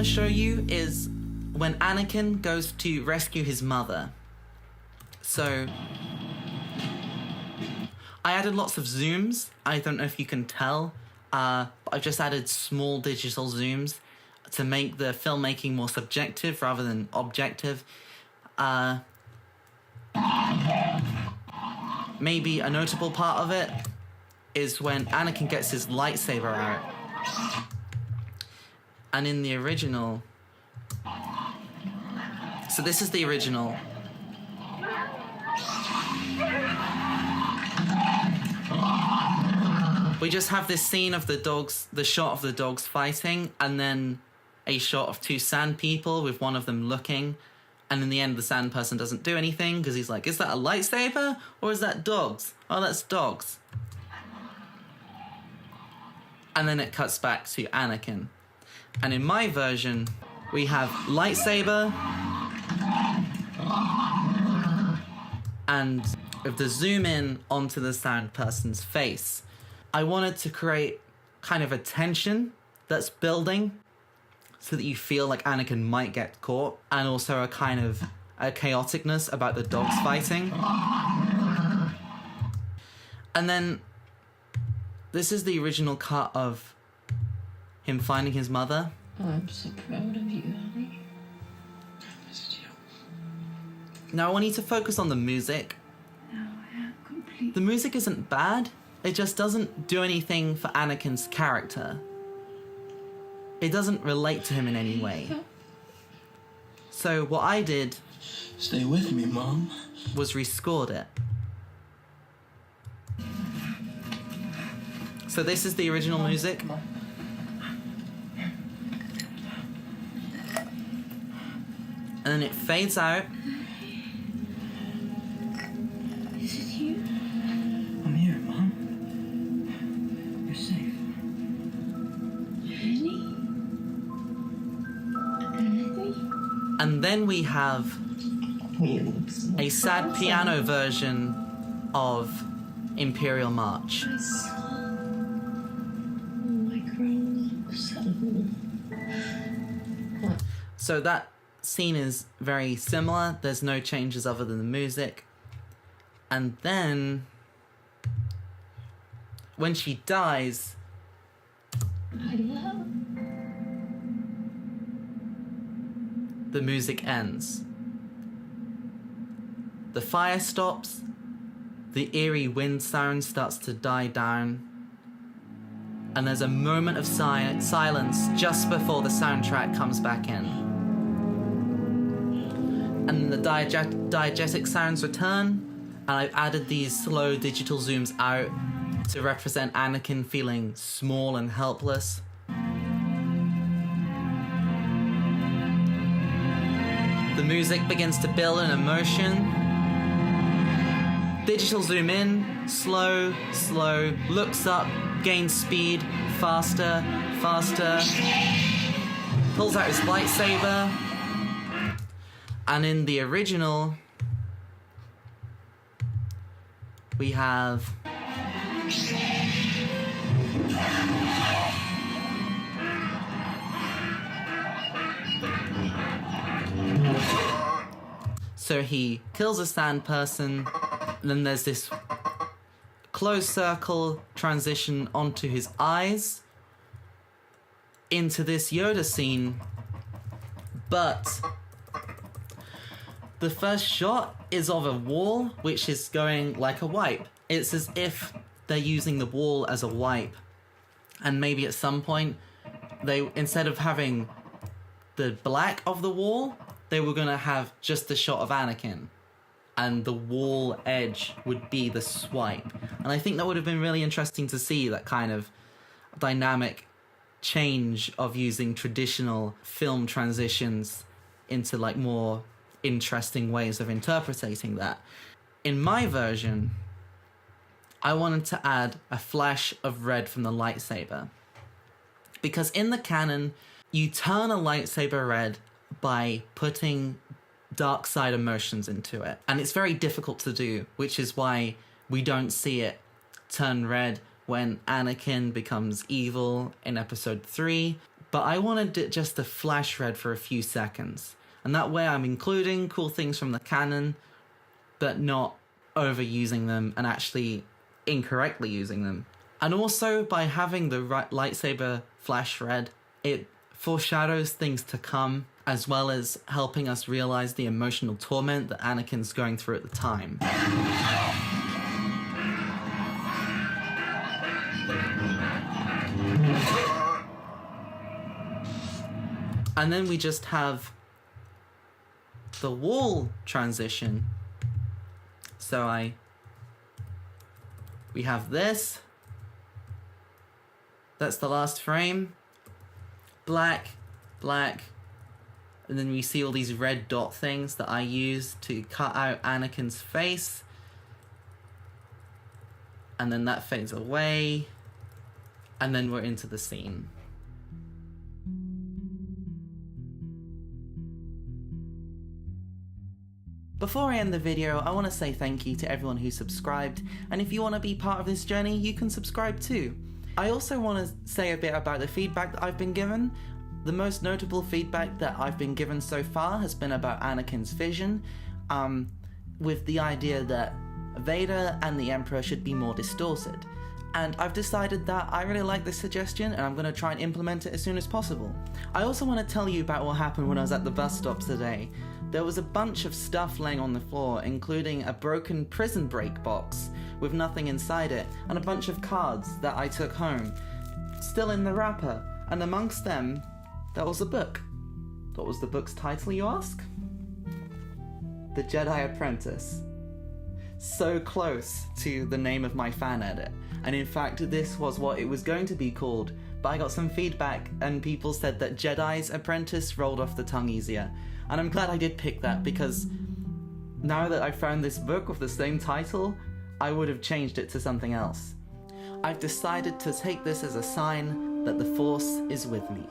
to show you is when Anakin goes to rescue his mother. So I added lots of zooms. I don't know if you can tell, but I've just added small digital zooms to make the filmmaking more subjective rather than objective. Maybe a notable part of it is when Anakin gets his lightsaber out. And in the original... So this is the original. We just have this scene of the dogs, the shot of the dogs fighting, and then a shot of two sand people with one of them looking. And in the end, the sand person doesn't do anything because he's like, is that a lightsaber or is that dogs? Oh, that's dogs. And then it cuts back to Anakin. And in my version, we have lightsaber. And if the zoom in onto the sand person's face, I wanted to create kind of a tension that's building so that you feel like Anakin might get caught, and also a kind of a chaoticness about the dogs fighting. And then this is the original cut of him finding his mother. Oh, I'm so proud of you, honey. I missed you. Now I want you to focus on the music. No, I am completely... The music isn't bad, it just doesn't do anything for Anakin's character. It doesn't relate to him in any way. So what I did... Stay with me, Mom. ...was rescored it. So this is the original music. And then it fades out. Is it you? I'm here, Mom. You're safe. Really? And then we have a sad piano version of Imperial March. My son. My grown-up son. So that scene is very similar. There's no changes other than the music. And then when she dies, I love. the music ends. The fire stops, the eerie wind sound starts to die down, and there's a moment of silence just before the soundtrack comes back in. And the diegetic sounds return, and I've added these slow digital zooms out to represent Anakin feeling small and helpless. The music begins to build an emotion. Digital zoom in, slow, looks up, gains speed, faster, pulls out his lightsaber. And in the original, we have so he kills a sand person, and then there's this closed circle transition onto his eyes into this Yoda scene, but the first shot is of a wall which is going like a wipe. It's as if they're using the wall as a wipe, and maybe at some point they, instead of having the black of the wall, they were gonna have just the shot of Anakin, and the wall edge would be the swipe. And I think that would have been really interesting to see, that kind of dynamic change of using traditional film transitions into like more interesting ways of interpreting that. In my version, I wanted to add a flash of red from the lightsaber, because in the canon, you turn a lightsaber red by putting dark side emotions into it, and it's very difficult to do, which is why we don't see it turn red when Anakin becomes evil in episode 3, but I wanted it just to flash red for a few seconds. And that way I'm including cool things from the canon, but not overusing them and actually incorrectly using them. And also, by having the lightsaber flash red, it foreshadows things to come, as well as helping us realize the emotional torment that Anakin's going through at the time. And then we just have the wall transition. So we have this. That's the last frame. Black, black. And then we see all these red dot things that I use to cut out Anakin's face. And then that fades away. And then we're into the scene. Before I end the video, I want to say thank you to everyone who subscribed, and if you want to be part of this journey, you can subscribe too. I also want to say a bit about the feedback that I've been given. The most notable feedback that I've been given so far has been about Anakin's vision, with the idea that Vader and the Emperor should be more distorted. And I've decided that I really like this suggestion and I'm going to try and implement it as soon as possible. I also want to tell you about what happened when I was at the bus stop today. There was a bunch of stuff laying on the floor, including a broken prison break box with nothing inside it, and a bunch of cards that I took home, still in the wrapper, and amongst them, there was a book. What was the book's title, you ask? The Jedi Apprentice. So close to the name of my fan edit, and in fact this was what it was going to be called, but I got some feedback and people said that Jedi's Apprentice rolled off the tongue easier. And I'm glad I did pick that, because now that I found this book with the same title, I would have changed it to something else. I've decided to take this as a sign that the Force is with me.